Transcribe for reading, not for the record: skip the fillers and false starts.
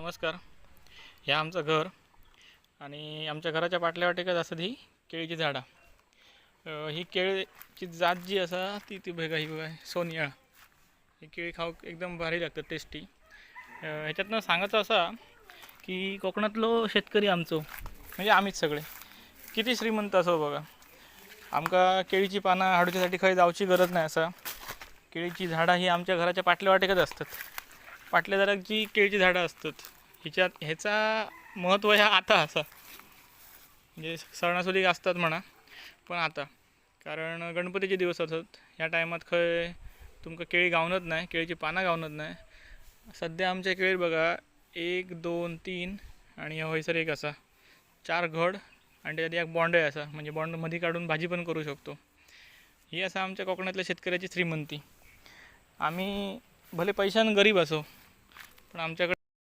नमस्कार. हे आमचं घर आणि आमच्या घराच्या पाटल्या वाटेकच असतात ही केळीची झाडं. ही केळीची जात जी असा ती ती बघा, ही बघा सोनियाळ. ही केळी खाऊक एकदम भारी लागतात, टेस्टी. ह्याच्यातनं सांगायचं असा की कोकणातलो शेतकरी आमचो म्हणजे आम्हीच सगळे किती श्रीमंत असो बघा, आमका केळीची पानं हाडूच्यासाठी खंय जावची गरज नाही. असा केळीची झाडं ही आमच्या घराच्या पाटल्या वाटेकच असतात. पाटल्या दारात जी केळीची झाडं असतात ह्याचा महत्त्व ह्या आता असा म्हणजे सणासुदी असतात म्हणा, पण आता कारण गणपतीचे दिवस असतात ह्या टायमात खंय तुमका केळी गावनच नाही, केळीची पानं गावनच नाही. सध्या आमच्या केळीत बघा 1 2 3 आणि हयसर एक असा 4 घड आणि त्याच्यात एक बॉन्ड असा, म्हणजे बॉन्ड मध्ये काढून भाजी पण करू शकतो. ही असा आमच्या कोकणातल्या शेतकऱ्याची श्रीमंती. आम्ही भले पैशानं गरीब असो पण आमच्याकडे